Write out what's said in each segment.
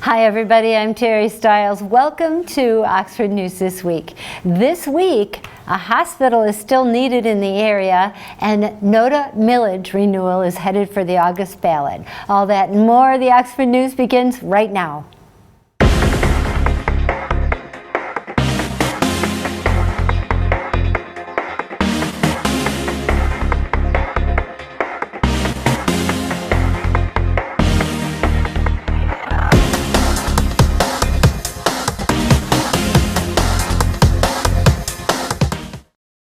Hi everybody, I'm Terry Stiles. Welcome to Oxford News This Week. This week, a hospital is still needed in the area, and NOTA millage renewal is headed for the August ballot. All that and more, the Oxford News begins right now.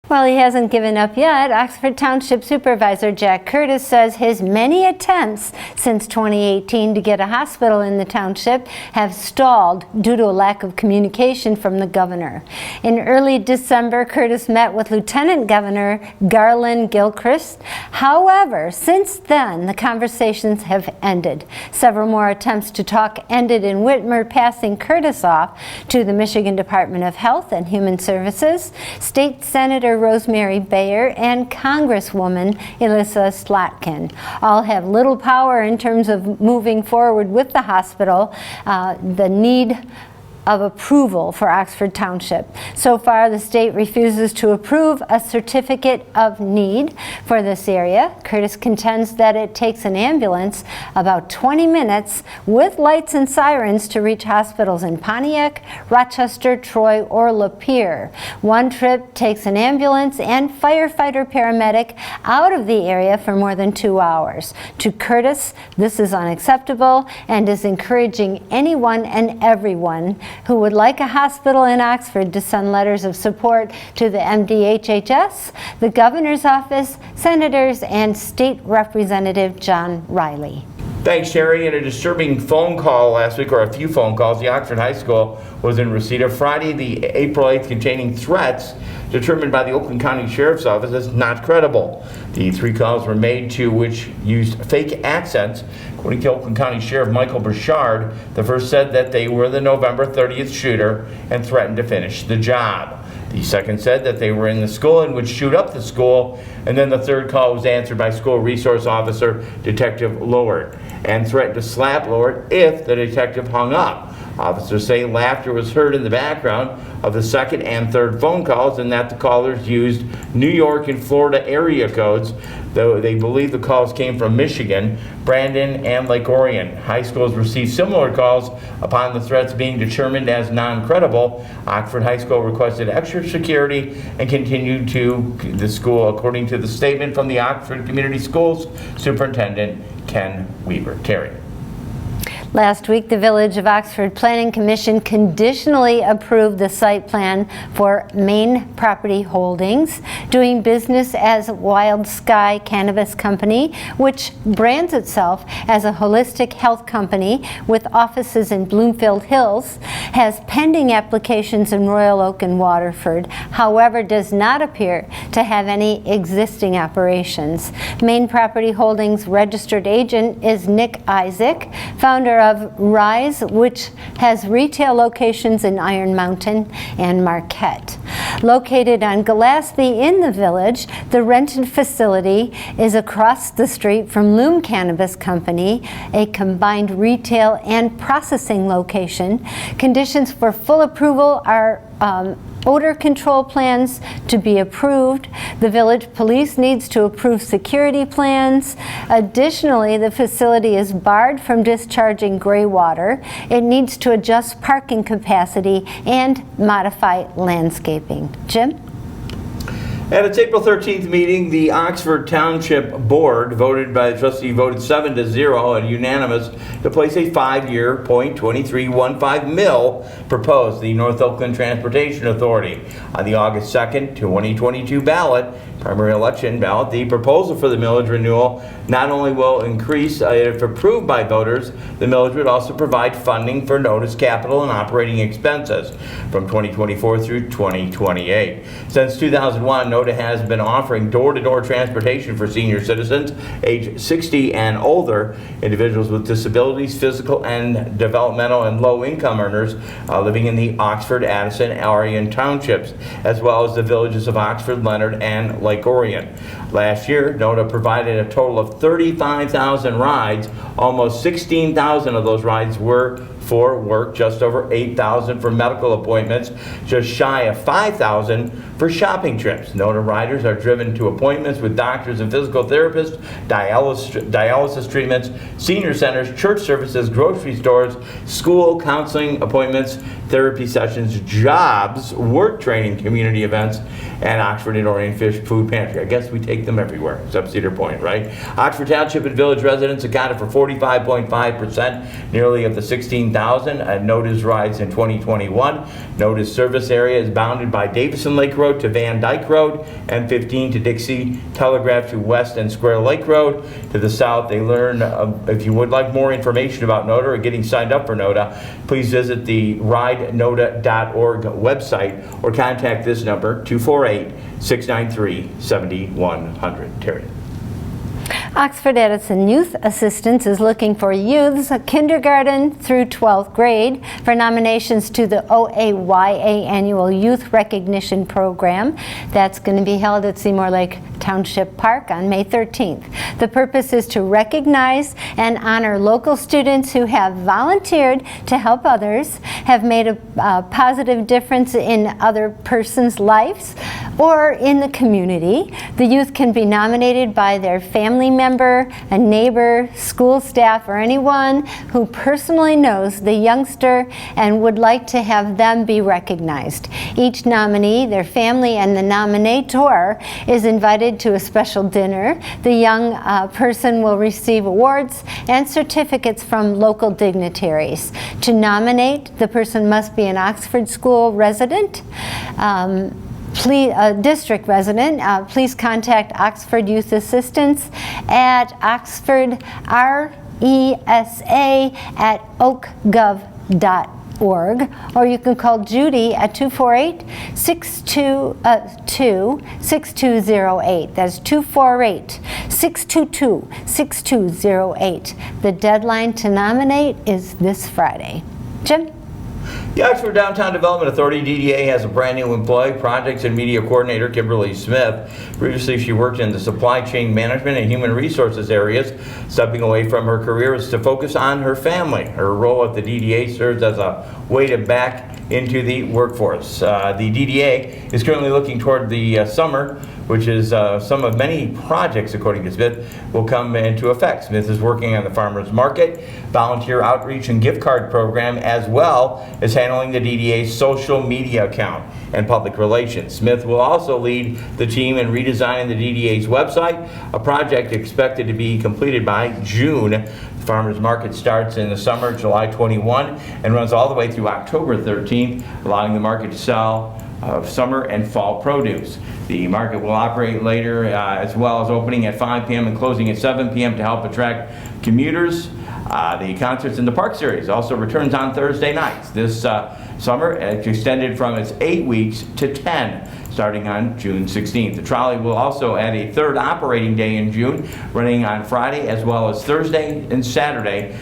Well, he hasn't given up yet. Oxford Township Supervisor Jack Curtis says his many attempts since 2018 to get a hospital in the township have stalled due to a lack of communication from the governor. In early December, Curtis met with Lieutenant Governor Garland Gilchrist. However, since then, the conversations have ended. Several more attempts to talk ended in Whitmer, passing Curtis off to the Michigan Department of Health and Human Services, State Senator Rosemary Bayer, and Congresswoman Elissa Slotkin. All have little power in terms of moving forward with the hospital. The need of approval for Oxford Township. So far, the state refuses to approve a certificate of need for this area. Curtis contends that it takes an ambulance about 20 minutes with lights and sirens to reach hospitals in Pontiac, Rochester, Troy, or Lapeer. One trip takes an ambulance and firefighter/paramedic out of the area for more than 2 hours. To Curtis, this is unacceptable and is encouraging anyone and everyone who would like a hospital in Oxford to send letters of support to the MDHHS, the governor's office, senators, and State Representative John Riley. Thanks, Sherry. In a disturbing phone call last week, or a few phone calls, the Oxford High School was in receipt of Friday, the April 8th, containing threats determined by the Oakland County Sheriff's Office as not credible. The 3 calls were made to which used fake accents. According to Oakland County Sheriff Michael Burchard, the first said that they were the November 30th shooter and threatened to finish the job. The second said that they were in the school and would shoot up the school, and then the third call was answered by School Resource Officer Detective Lowert and threatened to slap Lowert if the detective hung up. Officers say laughter was heard in the background of the second and third phone calls, and that the callers used New York and Florida area codes, though they believe the calls came from Michigan, Brandon, and Lake Orion. High schools received similar calls upon the threats being determined as non-credible. Oxford High School requested extra security and continued to the school, according to the statement from the Oxford Community Schools Superintendent Ken Weaver. Terry. Last week, the Village of Oxford Planning Commission conditionally approved the site plan for Main Property Holdings, doing business as Wild Sky Cannabis Company, which brands itself as a holistic health company with offices in Bloomfield Hills, has pending applications in Royal Oak and Waterford, however does not appear to have any existing operations. Main Property Holdings registered agent is Nick Isaac, founder of Rise, which has retail locations in Iron Mountain and Marquette. Located on Gillespie in the village, the rented facility is across the street from Loom Cannabis Company, a combined retail and processing location. Conditions for full approval are odor control plans to be approved. The village police needs to approve security plans. Additionally, the facility is barred from discharging gray water. It needs to adjust parking capacity and modify landscaping. Jim? At its April 13th meeting, the Oxford Township Board voted 7-0 and unanimous to place a 5-year .2315 mill proposed the North Oakland Transportation Authority on the August 2nd, 2022 ballot, primary election ballot. The proposal for the millage renewal not only will increase, if approved by voters, the millage would also provide funding for notice capital and operating expenses from 2024 through 2028. Since 2001, NOTA has been offering door-to-door transportation for senior citizens age 60 and older, individuals with disabilities, physical and developmental, and low-income earners living in the Oxford, Addison, Arion townships, as well as the villages of Oxford, Leonard, and Lake Orion. Last year, NODA provided a total of 35,000 rides. Almost 16,000 of those rides were for work, just over 8,000 for medical appointments, just shy of 5,000 for shopping trips. NODA riders are driven to appointments with doctors and physical therapists, dialysis treatments, senior centers, church services, grocery stores, school counseling appointments, therapy sessions, jobs, work training, community events, and Oxford and Orion Fish Food Pantry. I guess we take them everywhere, except Cedar Point, right? Oxford Township and Village residents accounted for 45.5%, nearly of the 16,000 NODA's rides in 2021. NODA's service area is bounded by Davison Lake Road to Van Dyke Road, and 15 to Dixie Telegraph to West and Square Lake Road. To the south, they learn, if you would like more information about NODA or getting signed up for NODA, please visit the ridenoda.org website or contact this number, 248-693-7100. Terry. Oxford Edison Youth Assistance is looking for youths kindergarten through 12th grade for nominations to the OAYA Annual Youth Recognition Program. That's going to be held at Seymour Lake Township Park on May 13th. The purpose is to recognize and honor local students who have volunteered to help others, have made a positive difference in other persons' lives or in the community. The youth can be nominated by their family member, a neighbor, school staff, or anyone who personally knows the youngster and would like to have them be recognized. Each nominee, their family, and the nominator is invited to a special dinner. The young person will receive awards and certificates from local dignitaries. To nominate, the person must be an Oxford school resident, district resident. Please contact Oxford Youth Assistance at oxfordresa@oakgov.org, or you can call Judy at 248-622-6208. That's 248-622-6208. The deadline to nominate is this Friday. Jim? The Oxford Downtown Development Authority, DDA, has a brand new employee, Projects and Media Coordinator Kimberly Smith. Previously, she worked in the supply chain management and human resources areas. Stepping away from her career is to focus on her family. Her role at the DDA serves as a way to back into the workforce. The DDA is currently looking toward the summer, which is some of many projects, according to Smith, will come into effect. Smith is working on the farmers market, volunteer outreach and gift card program, as well as handling the DDA's social media account and public relations. Smith will also lead the team in redesigning the DDA's website, a project expected to be completed by June. The farmers market starts in the summer, July 21, and runs all the way through October 13th, allowing the market to sell summer and fall produce. The market will operate later, as well as opening at 5 p.m. and closing at 7 p.m. to help attract commuters. The Concerts in the Park series also returns on Thursday nights. This summer, it's extended from its 8 weeks to 10, starting on June 16th. The trolley will also add a third operating day in June, running on Friday as well as Thursday and Saturday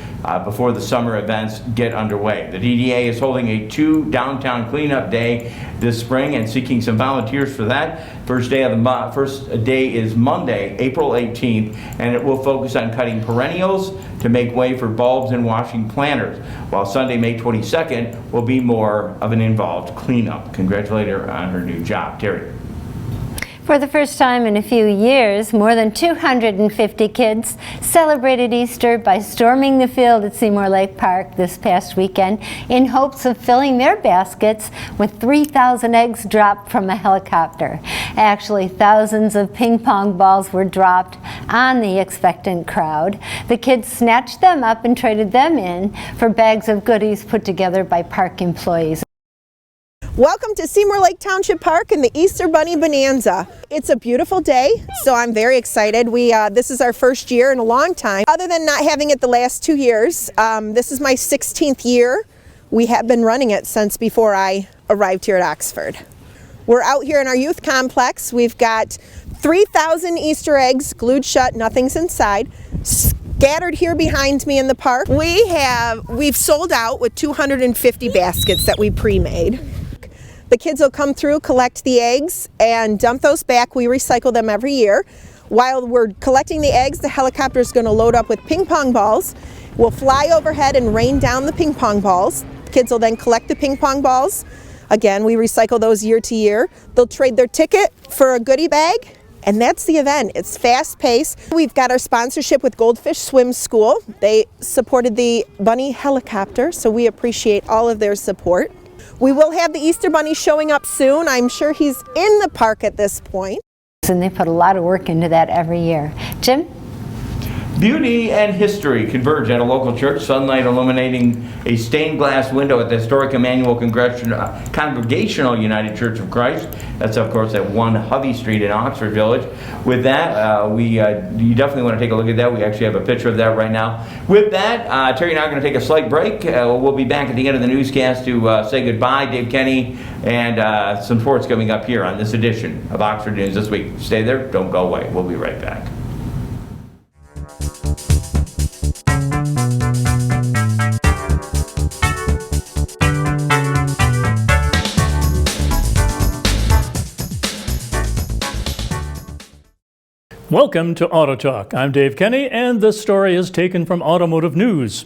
before the summer events get underway. The DDA is holding a 2 downtown cleanup day this spring and seeking some volunteers for that. First day is Monday, April 18th, and it will focus on cutting perennials to make way for bulbs and washing planters, while Sunday, May 22nd, will be more of an involved cleanup. Congratulate her on her new job. Terry. For the first time in a few years, more than 250 kids celebrated Easter by storming the field at Seymour Lake Park this past weekend in hopes of filling their baskets with 3,000 eggs dropped from a helicopter. Actually, thousands of ping pong balls were dropped on the expectant crowd. The kids snatched them up and traded them in for bags of goodies put together by park employees. Welcome to Seymour Lake Township Park and the Easter Bunny Bonanza. It's a beautiful day, so I'm very excited. This is our first year in a long time. Other than not having it the last 2 years, this is my 16th year. We have been running it since before I arrived here at Oxford. We're out here in our youth complex. We've got 3,000 Easter eggs glued shut, nothing's inside, scattered here behind me in the park. We've sold out with 250 baskets that we pre-made. The kids will come through, collect the eggs, and dump those back. We recycle them every year. While we're collecting the eggs, the helicopter is going to load up with ping pong balls. We'll fly overhead and rain down the ping pong balls. Kids will then collect the ping pong balls. Again, we recycle those year to year. They'll trade their ticket for a goodie bag, and that's the event. It's fast paced. We've got our sponsorship with Goldfish Swim School. They supported the bunny helicopter, so we appreciate all of their support. We will have the Easter Bunny showing up soon. I'm sure he's in the park at this point. And they put a lot of work into that every year. Jim? Beauty and history converge at a local church. Sunlight illuminating a stained glass window at the historic Emmanuel Congregational United Church of Christ. That's, of course, at 1 Hovey Street in Oxford Village. With that, you definitely want to take a look at that. We actually have a picture of that right now. With that, Terry and I are going to take a slight break. We'll be back at the end of the newscast to say goodbye. Dave Kenny and some sports coming up here on this edition of Oxford News This Week. Stay there. Don't go away. We'll be right back. Welcome to Auto Talk. I'm Dave Kenny, and this story is taken from Automotive News.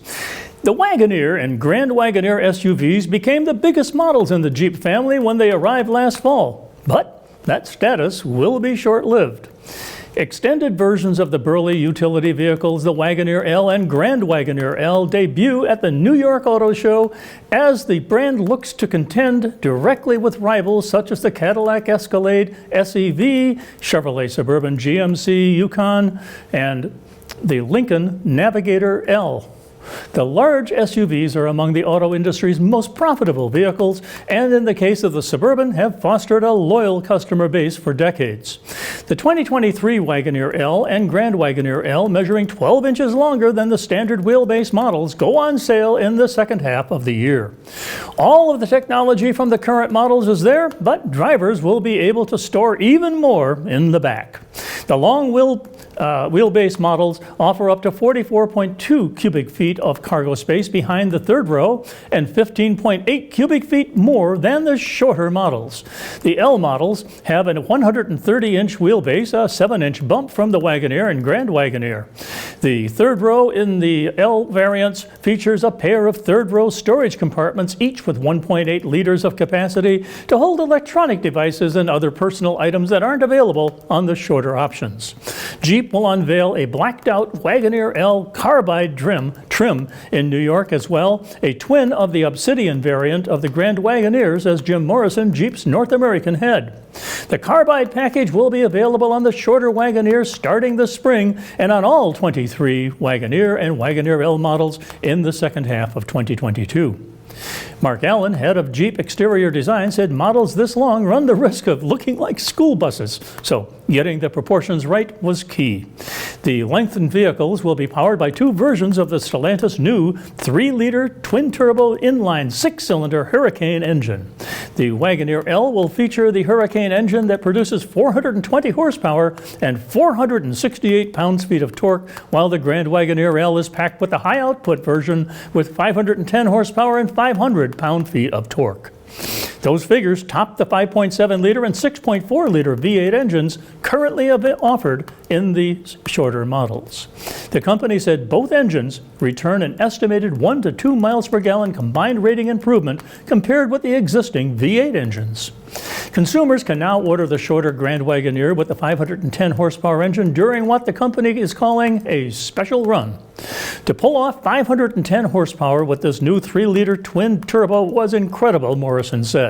The Wagoneer and Grand Wagoneer SUVs became the biggest models in the Jeep family when they arrived last fall. But that status will be short-lived. Extended versions of the burly utility vehicles, the Wagoneer L and Grand Wagoneer L, debut at the New York Auto Show as the brand looks to contend directly with rivals such as the Cadillac Escalade SEV, Chevrolet Suburban GMC Yukon, and the Lincoln Navigator L. The large SUVs are among the auto industry's most profitable vehicles, and in the case of the Suburban, have fostered a loyal customer base for decades. The 2023 Wagoneer L and Grand Wagoneer L, measuring 12 inches longer than the standard wheelbase models, go on sale in the second half of the year. All of the technology from the current models is there, but drivers will be able to store even more in the back. The long wheelbase models offer up to 44.2 cubic feet of cargo space behind the third row and 15.8 cubic feet more than the shorter models. The L models have a 130-inch wheelbase, a 7-inch bump from the Wagoneer and Grand Wagoneer. The third row in the L variants features a pair of third-row storage compartments, each with 1.8 liters of capacity to hold electronic devices and other personal items that aren't available on the shorter options. Jeep will unveil a blacked-out Wagoneer L carbide trim in New York as well, a twin of the Obsidian variant of the Grand Wagoneers, as Jim Morrison, Jeep's North American head. The carbide package will be available on the shorter Wagoneers starting this spring and on all 23 Wagoneer and Wagoneer L models in the second half of 2022. Mark Allen, head of Jeep Exterior Design, said models this long run the risk of looking like school buses, so getting the proportions right was key. The lengthened vehicles will be powered by two versions of the Stellantis new 3-liter twin-turbo inline 6-cylinder Hurricane engine. The Wagoneer L will feature the Hurricane engine that produces 420 horsepower and 468 pounds-feet of torque, while the Grand Wagoneer L is packed with the high-output version with 510 horsepower and 500 pound-feet of torque. Those figures top the 5.7-liter and 6.4-liter V8 engines currently offered in the shorter models. The company said both engines return an estimated 1 to 2 miles per gallon combined rating improvement compared with the existing V8 engines. Consumers can now order the shorter Grand Wagoneer with the 510 horsepower engine during what the company is calling a special run. To pull off 510 horsepower with this new 3-liter twin turbo was incredible, Morrison said.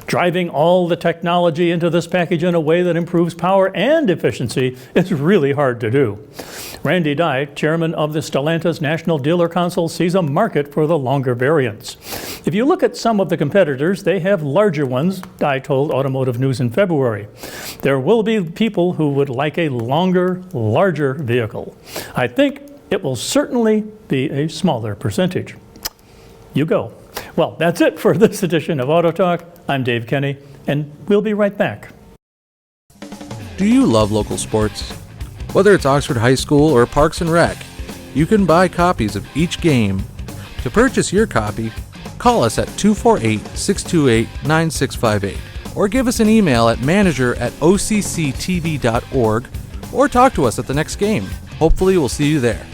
Driving all the technology into this package in a way that improves power and efficiency is really hard to do. Randy Dye, chairman of the Stellantis National Dealer Council, sees a market for the longer variants. If you look at some of the competitors, they have larger ones, Dye told Automotive News in February. There will be people who would like a longer, larger vehicle. I think it will certainly be a smaller percentage. You go. Well, that's it for this edition of Auto Talk. I'm Dave Kenny, and we'll be right back. Do you love local sports? Whether it's Oxford High School or Parks and Rec, you can buy copies of each game. To purchase your copy, call us at 248-628-9658 or give us an email at manager@occtv.org or talk to us at the next game. Hopefully we'll see you there.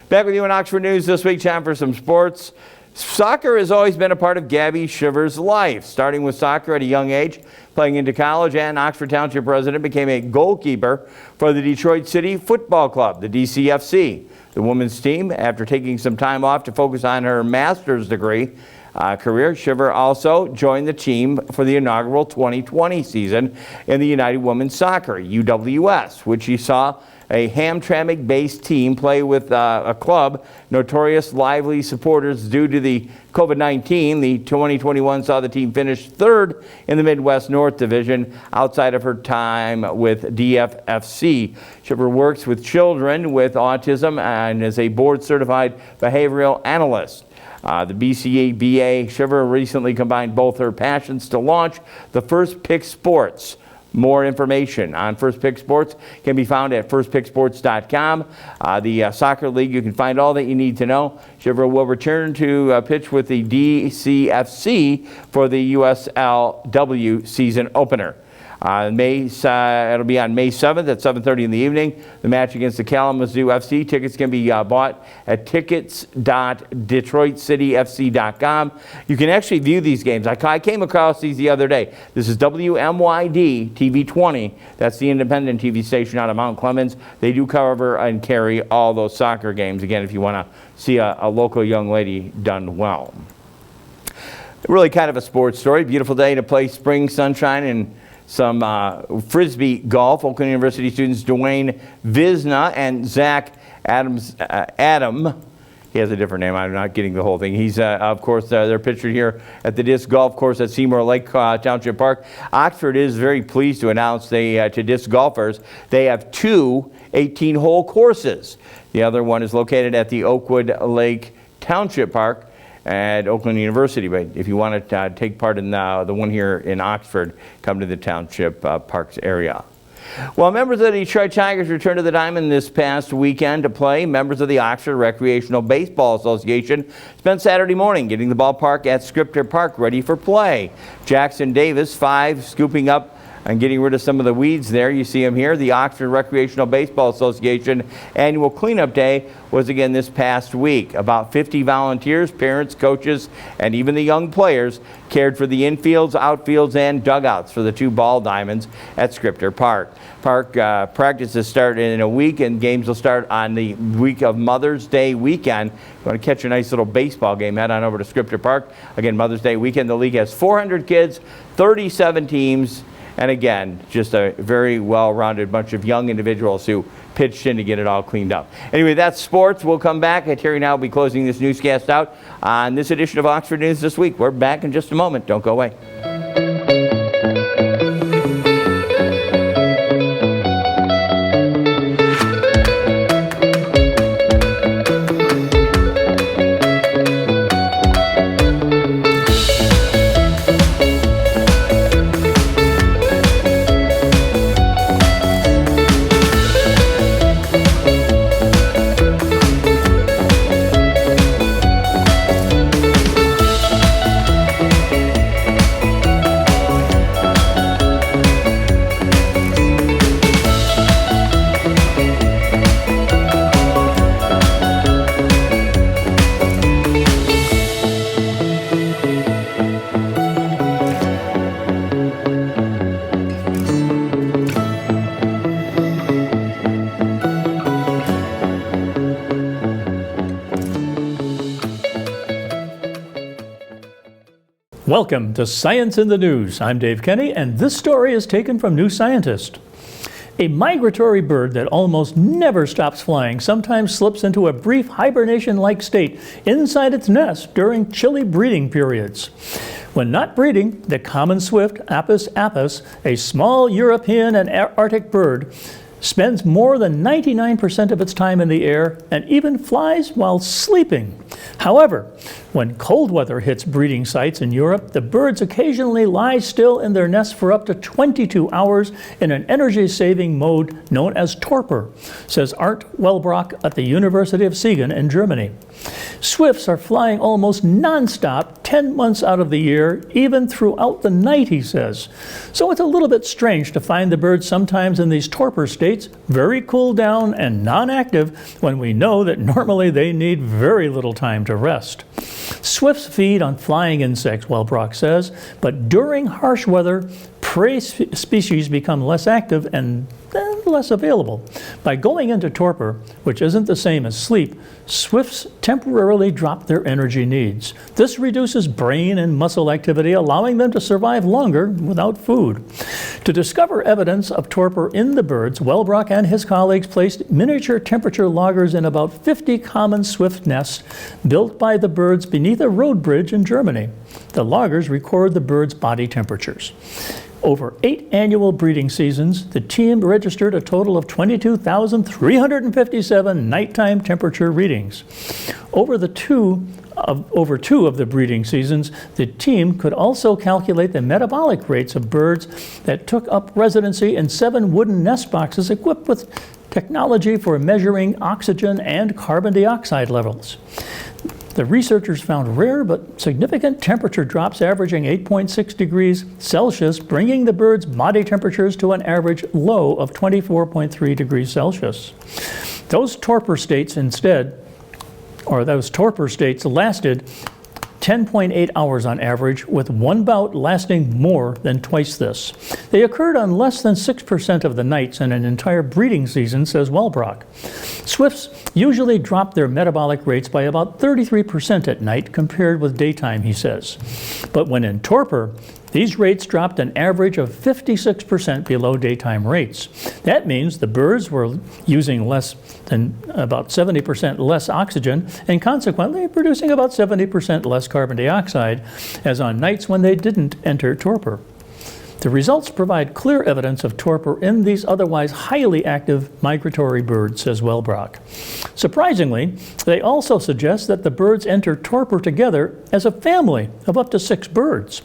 Back with you in Oxford News this week. Time for some sports. Soccer has always been a part of Gabby Shiver's life, starting with soccer at a young age, playing into college, and Oxford Township resident became a goalkeeper for the Detroit City Football Club, the DCFC. The women's team, after taking some time off to focus on her master's degree career, Shiver also joined the team for the inaugural 2020 season in the United Women's Soccer, UWS, which she saw a Hamtramck-based team play with a club notorious lively supporters due to the COVID-19. The 2021 saw the team finish third in the Midwest North Division outside of her time with DFFC. Shiver works with children with autism and is a board-certified behavioral analyst. The BCBA Shiver recently combined both her passions to launch the First Pick Sports. More information on First Pick Sports can be found at firstpicksports.com. The soccer league, you can find all that you need to know. Shiver will return to pitch with the DCFC for the USLW season opener. It'll be on May 7th at 7:30 in the evening. The match against the Kalamazoo FC. Tickets can be bought at tickets.detroitcityfc.com. You can actually view these games. I came across these the other day. This is WMYD TV 20. That's the independent TV station out of Mount Clemens. They do cover and carry all those soccer games. Again, if you want to see a local young lady done well. Really kind of a sports story. Beautiful day to play spring sunshine and some Frisbee golf. Oakland University students Dwayne Visna and Zach Adam. He has a different name. I'm not getting the whole thing. He's, of course, they're pictured here at the disc golf course at Seymour Lake Township Park. Oxford is very pleased to announce to disc golfers they have two 18-hole courses. The other one is located at the Oakwood Lake Township Park at Oakland University. But if you want to take part in the one here in Oxford, come to the Township Parks area. Well, members of the Detroit Tigers returned to the Diamond this past weekend to play. Members of the Oxford Recreational Baseball Association spent Saturday morning getting the ballpark at Scripter Park ready for play. Jackson Davis, 5, scooping up and getting rid of some of the weeds there. You see them here. The Oxford Recreational Baseball Association annual cleanup day was again this past week. About 50 volunteers, parents, coaches, and even the young players cared for the infields, outfields, and dugouts for the two ball diamonds at Scripter Park. Practices start in a week, and games will start on the week of Mother's Day weekend. If you want to catch a nice little baseball game, head on over to Scripter Park. Again, Mother's Day weekend. The league has 400 kids, 37 teams, and again, just a very well-rounded bunch of young individuals who pitched in to get it all cleaned up. Anyway, that's sports. We'll come back. Terry and I will be closing this newscast out on this edition of Oxford News This Week. We're back in just a moment. Don't go away. Welcome to Science in the News. I'm Dave Kenny, and this story is taken from New Scientist. A migratory bird that almost never stops flying sometimes slips into a brief hibernation-like state inside its nest during chilly breeding periods. When not breeding, the common swift Apis apis, a small European and Arctic bird, spends more than 99% of its time in the air and even flies while sleeping. However, When cold weather hits breeding sites in Europe, the birds occasionally lie still in their nests for up to 22 hours in an energy-saving mode known as torpor, says Art Wellbrock at the University of Siegen in Germany. Swifts are flying almost non-stop 10 months out of the year, even throughout the night, he says. So it's a little bit strange to find the birds sometimes in these torpor states, very cooled down and non-active, when we know that normally they need very little time to rest. Swifts feed on flying insects, Wellbrock says, but during harsh weather, prey species become less active and less available. By going into torpor, which isn't the same as sleep, swifts temporarily drop their energy needs. This reduces brain and muscle activity, allowing them to survive longer without food. To discover evidence of torpor in the birds, Wellbrock and his colleagues placed miniature temperature loggers in about 50 common swift nests built by the birds beneath a road bridge in Germany. The loggers record the birds' body temperatures. Over 8 annual breeding seasons, the team registered a total of 22,357 nighttime temperature readings. Over two of the breeding seasons, the team could also calculate the metabolic rates of birds that took up residency in 7 wooden nest boxes equipped with technology for measuring oxygen and carbon dioxide levels. The researchers found rare but significant temperature drops averaging 8.6 degrees Celsius, bringing the birds' body temperatures to an average low of 24.3 degrees Celsius. Those torpor states lasted 10.8 hours on average, with one bout lasting more than twice this. They occurred on less than 6% of the nights in an entire breeding season, says Wellbrock. Swifts usually drop their metabolic rates by about 33% at night compared with daytime, he says. But when in torpor, these rates dropped an average of 56% below daytime rates. That means the birds were using less than about 70% less oxygen and consequently producing about 70% less carbon dioxide as on nights when they didn't enter torpor. The results provide clear evidence of torpor in these otherwise highly active migratory birds, says Wellbrock. Surprisingly, they also suggest that the birds enter torpor together as a family of up to 6 birds.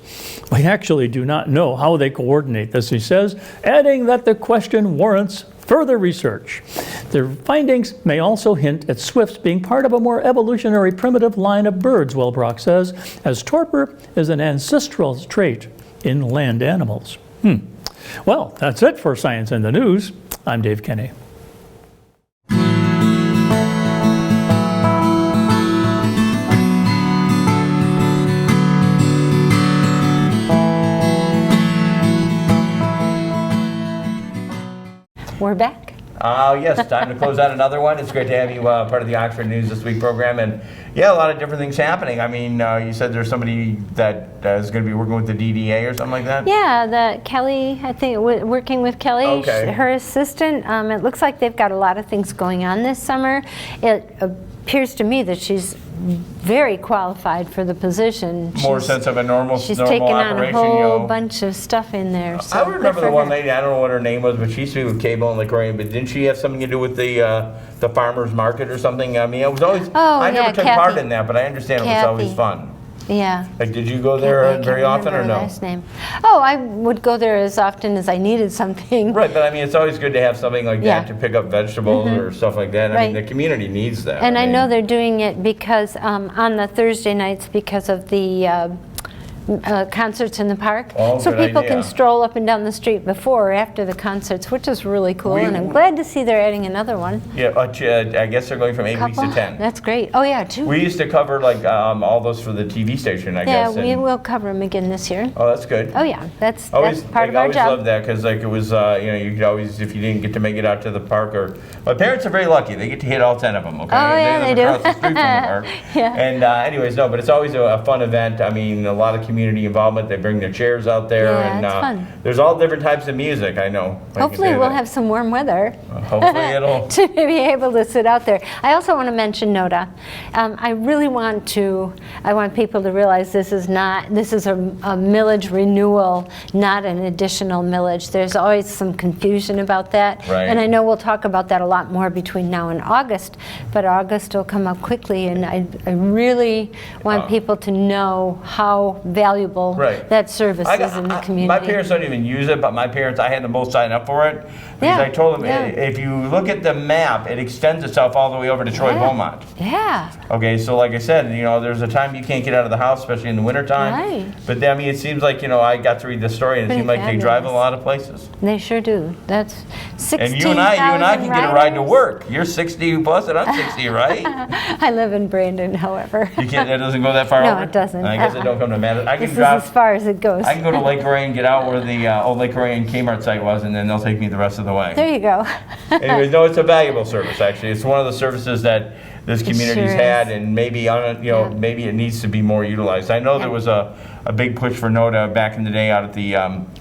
We actually do not know how they coordinate this, he says, adding that the question warrants further research. Their findings may also hint at swifts being part of a more evolutionary primitive line of birds, Wellbrock says, as torpor is an ancestral trait in land animals. Well, that's it for Science in the News. I'm Dave Kenny. We're back. Yes, time to close out another one. It's great to have you part of the Oxford News This Week program. And yeah, a lot of different things happening. I mean, you said there's somebody that is going to be working with the DDA or something like that? Yeah, Kelly, I think, working with Kelly, okay. Her assistant. It looks like they've got a lot of things going on this summer. It appears to me that she's very qualified for the position. More sense of a normal She's normal taken on a operation, whole bunch of stuff in there. So I remember the one lady, I don't know what her name was, but she used to be with Cable and Liquorian, but didn't she have something to do with the farmer's market or something? I mean, it was always, I never took part in that, but I understand it was always fun. Yeah. Like, did you go there very often or no? Last name. Oh, I would go there as often as I needed something. Right, but I mean, it's always good to have something like that to pick up vegetables or stuff like that. I mean, the community needs that. And I know they're doing it because on the Thursday nights because of the concerts in the park. Oh, so good people idea. can stroll up and down the street before or after the concerts, which is really cool. And I'm glad to see they're adding another one. Yeah, I guess they're going from 8 weeks to 10. That's great. Oh yeah, 2. We used to cover like all those for the TV station, I guess. Yeah, we will cover them again this year. Oh, that's good. Oh yeah, that's part of I our always job. loved that because like it was, you could always, if you didn't get to make it out to the park, or my parents are very lucky. They get to hit all 10 of them. Okay. Oh yeah, they do. Across the street from the park. Yeah. And anyways, no, but it's always a fun event. I mean, a lot of community community involvement. They bring their chairs out there, Yeah, and it's fun. there's all different types of music. I know. I can Hopefully say we'll that. have some warm weather. Hopefully it'll. To be able to sit out there. I also want to mention NODA. I really want people to realize this is a millage renewal, not an additional millage. There's always some confusion about that. Right. And I know we'll talk about that a lot more between now and August, but August will come up quickly, and I really want people to know how valuable Right. that service is in the community. My parents don't even use it, but my parents, I had them both sign up for it. Because Yeah, I told them, yeah. if you look at the map, it extends itself all the way over to Troy Beaumont. Yeah. Okay, so like I said, there's a time you can't get out of the house, especially in the wintertime. Right. But I mean, it seems like, I got to read the story, and it Pretty seemed like they drive a fabulous. lot of places. They sure do. That's 16,000 And you and I can get a ride to riders. work. You're 60 plus, and I'm 60, right? I live in Brandon, however. You can't. That doesn't go that far No, over? it doesn't. I guess it don't come to matter. I This can is as drive. far as it goes. I can go to Lake Orion, get out where the old Lake Orion Kmart site was, and then they'll take me the rest of the way. There you go. Anyways, no, it's a valuable service, actually. It's one of the services that this community's sure had, is. and maybe, maybe it needs to be more utilized. I know there was a big push for NODA back in the day out at the,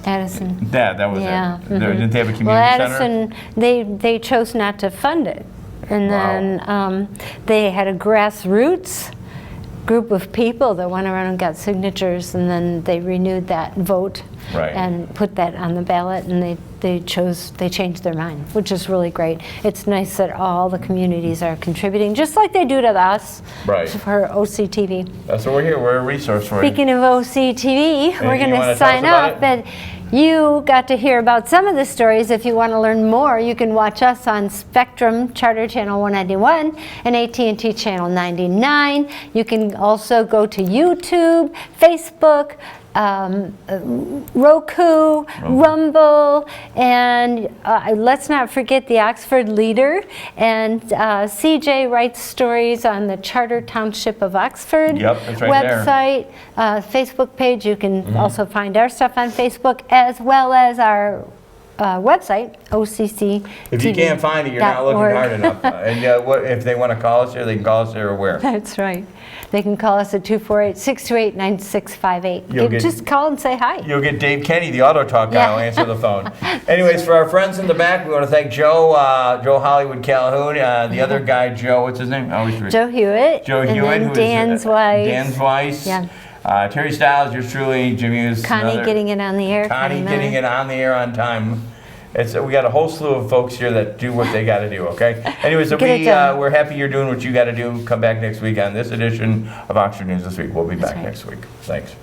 Addison. that was Yeah. it. Didn't they have a community Well, center? Addison, they chose not to fund it. And Wow. then they had a grassroots group of people that went around and got signatures, and then they renewed that vote Right. and put that on the ballot, and they changed their mind, which is really great. It's nice that all the communities are contributing, just like they do to us Right. for OCTV. That's what we're here. We're a resource for you. Speaking of OCTV, we're Anything going you wanna to tell us sign about off, it? but you got to hear about some of the stories. If you want to learn more, you can watch us on Spectrum Charter Channel 191 and AT&T Channel 99. You can also go to YouTube, Facebook, Roku, Rumble, and let's not forget the Oxford Leader. And CJ writes stories on the Charter Township of Oxford Yep, that's right there. website, Facebook page. You can also find our stuff on Facebook, as well as our website, OCC. If you can't find it, you're not looking hard enough. And if they want to call us here, they can call us here or where? That's right. They can call us at 248-628-9658. You'll get- Just call and say hi. You'll get Dave Kenny, the Auto Talk guy, will Yeah. answer the phone. Anyways, for our friends in the back, we want to thank Joe Hollywood Calhoun, the other guy, Joe, what's his name? I always forget. Joe Hewitt. Joe and Hewitt, then who is Dan's wife. Dan's Weiss. Yeah. Terry Stiles, yours truly, Jimmy is Connie getting it on the air. Connie getting Miller. it on the air on time. We got a whole slew of folks here that do what they got to do, okay? Anyways, so Get it done. we're happy you're doing what you got to do. Come back next week on this edition of Oxford News This Week. We'll be back right. next week. Thanks.